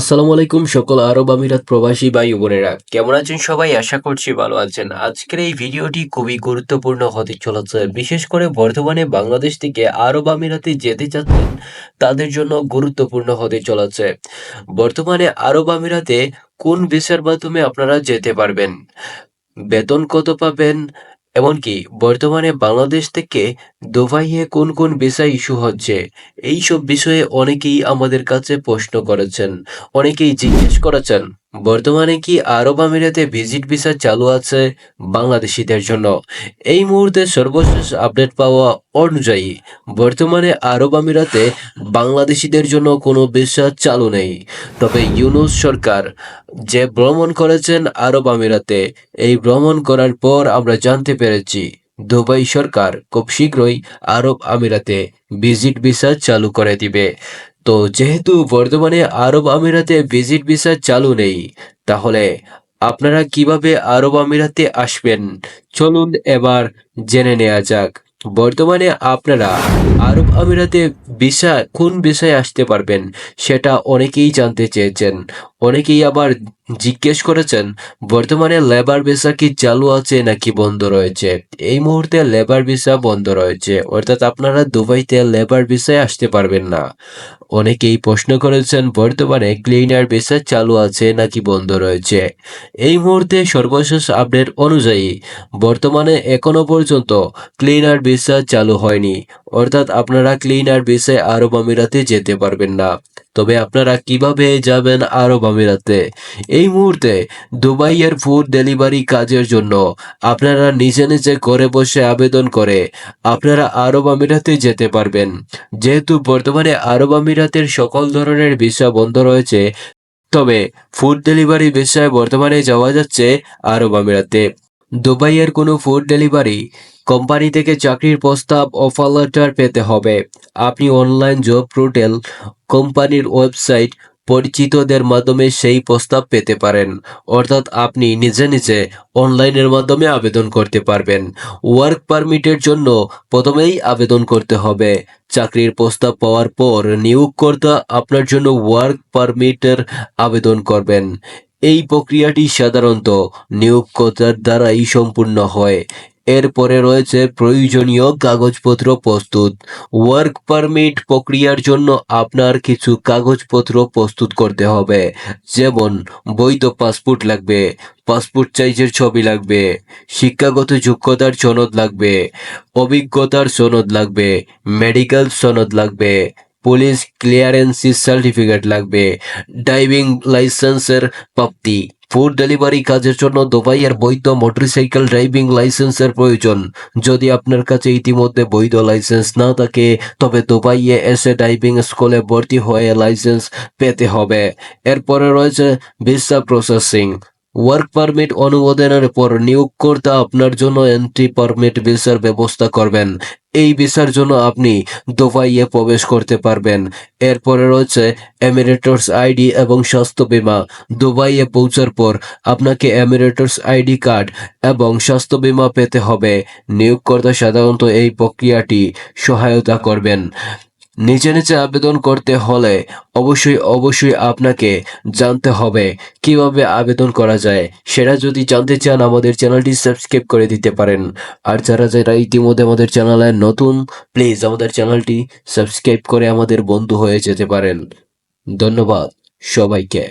আসসালামু আলাইকুম সকল আরব আমিরাত প্রবাসী ভাই ও বোনেরা, কেমন আছেন সবাই? আশা করছি ভালো আছেন। আজকের এই ভিডিওটি খুবই গুরুত্বপূর্ণ হতে চলেছে, বিশেষ করে বর্তমানে বাংলাদেশ থেকে আরব আমিরাতে যেতে চাচ্ছেন তাদের জন্য গুরুত্বপূর্ণ হতে চলেছে। বর্তমানে আরব আমিরাতে কোন ভিসার মাধ্যমে আপনারা যেতে পারবেন, বেতন কত পাবেন, এমনকি বর্তমানে বাংলাদেশ থেকে দুবাইয়ে কোন কোন ভিসা ইস্যু হচ্ছে, এইসব বিষয়ে অনেকেই আমাদের কাছে প্রশ্ন করেছেন, অনেকেই জিজ্ঞেস করেছেন বর্তমানে কি আরব আমিরাতে ভিজিট ভিসা চালু আছে বাংলাদেশিদের জন্য। এই মুহূর্তে সর্বশেষ আপডেট পাওয়া অনুযায়ী বর্তমানে আরব আমিরাতে বাংলাদেশিদের জন্য কোনো ভিসা চালু নেই। তবে ইউনূস সরকার যে ভ্রমণ করেছেন আরব আমিরাতে, এই ভ্রমণ করার পর আমরা জানতে পেরেছি দুবাই সরকার খুব শীঘ্রই আরব আমিরাতে ভিজিট ভিসা চালু করে দিবে। তো যেহেতু বর্তমানে আরব আমিরাতে ভিজিট ভিসা চালু নেই, তাহলে আপনারা কিভাবে আরব আমিরাতে আসবেন, চলুন এবার জেনে নেওয়া যাক। বর্তমানে আপনারা আরব আমিরাতে ভিসা কোন ভিসায় আসতে পারবেন সেটা অনেকেই জানতে চেয়েছেন। অনেকেই আবার জিজ্ঞেস করেছেন বর্তমানে লেবার ভিসা কি চালু আছে নাকি বন্ধ রয়েছে। এই মুহূর্তে লেবার ভিসা বন্ধ রয়েছে, অর্থাৎ আপনারা দুবাইতে লেবার ভিসায় আসতে পারবেন না। অনেকেই প্রশ্ন করেছেন বর্তমানে ক্লিনার ভিসা চালু আছে নাকি বন্ধ রয়েছে। এই মুহূর্তে সর্বশেষ আপডেট অনুযায়ী বর্তমানে এখনো পর্যন্ত ক্লিনার ভিসা চালু হয়নি, অর্থাৎ আপনারা ক্লিনার ভিসায় আরব আমিরাতে যেতে পারবেন না। তবে আপনারা কিভাবে যাবেন আরব আমিরাতে? এই মুহূর্তে দুবাইয়ের ফুড ডেলিভারি কাজের জন্য আপনারা নিজে নিজে ঘরে বসে আবেদন করে আপনারা আরব আমিরাতে যেতে পারবেন। যেহেতু বর্তমানে আরব আমিরাতের সকল ধরনের ভিসা বন্ধ রয়েছে, তবে ফুড ডেলিভারি ভিসায় বর্তমানে যাওয়া যাচ্ছে আরব আমিরাতে। দুবাইয়ের কোনো ফুড ডেলিভারি কোম্পানি থেকে চাকরির প্রস্তাব অফার লেটার পেতে হবে। আপনি অনলাইন জব পোর্টাল, কোম্পানির ওয়েবসাইট, পরিচিতদের মাধ্যমে সেই প্রস্তাব পেতে পারেন। অর্থাৎ আপনি নিজে নিজে অনলাইনের মাধ্যমে আবেদন করতে পারবেন। ওয়ার্ক পারমিটের জন্য প্রথমেই আবেদন করতে হবে। চাকরির প্রস্তাব পাওয়ার পর নিয়োগকর্তা আপনার জন্য ওয়ার্ক পারমিটের আবেদন করবেন। এই প্রক্রিয়াটি সাধারণত নিয়োগকর্তার দ্বারাই সম্পূর্ণ হয়। এরপরে রয়েছে প্রয়োজনীয় কাগজপত্র প্রস্তুত। ওয়ার্ক পারমিট প্রক্রিয়ার জন্য আপনার কিছু কাগজপত্র প্রস্তুত করতে হবে, যেমন বৈধ পাসপোর্ট লাগবে, পাসপোর্ট সাইজের ছবি লাগবে, শিক্ষাগত যোগ্যতার সনদ লাগবে, অভিজ্ঞতার সনদ লাগবে, মেডিকেল সনদ লাগবে, পুলিশ ক্লিয়ারেন্সিস সার্টিফিকেট লাগবে, ড্রাইভিং লাইসেন্সের প্রাপ্তি। ফুড ডেলিভারি কাজের জন্য দুবাইয়ের বৈধ মোটরসাইকেল ড্রাইভিং লাইসেন্সের প্রয়োজন। যদি আপনার কাছে ইতিমধ্যে বৈধ লাইসেন্স না থাকে, তবে দুবাইয়ে এসে ড্রাইভিং স্কুলে ভর্তি হয়ে লাইসেন্স পেতে হবে। এরপরে রয়েছে ভিসা প্রসেসিং। ওয়ার্ক পারমিট অনুমোদনের পর নিয়োগকর্তা আপনার জন্য এন্ট্রি পারমিট ভিসার ব্যবস্থা করবেন। এই ভিসার জন্য আপনি দুবাইয়ে প্রবেশ করতে পারবেন। এরপরে রয়েছে এমিরেটস আইডি এবং স্বাস্থ্য বীমা। দুবাইয়ে পৌঁছার পর আপনাকে এমিরেটস আইডি কার্ড এবং স্বাস্থ্য বীমা পেতে হবে। নিয়োগকর্তা সাধারণত এই প্রক্রিয়াটি সহায়তা করবেন। নিচে নিচে আবেদন করতে হলে অবশ্যই আপনাকে জানতে হবে কিভাবে আবেদন করা যায়। সেটা যদি জানতে চান আমাদের চ্যানেলটি সাবস্ক্রাইব করে দিতে পারেন। আর যারা ইতিমধ্যে আমাদের চ্যানেলে নতুন, প্লিজ আমাদের চ্যানেলটি সাবস্ক্রাইব করে আমাদের বন্ধু হয়ে যেতে পারেন। ধন্যবাদ সবাইকে।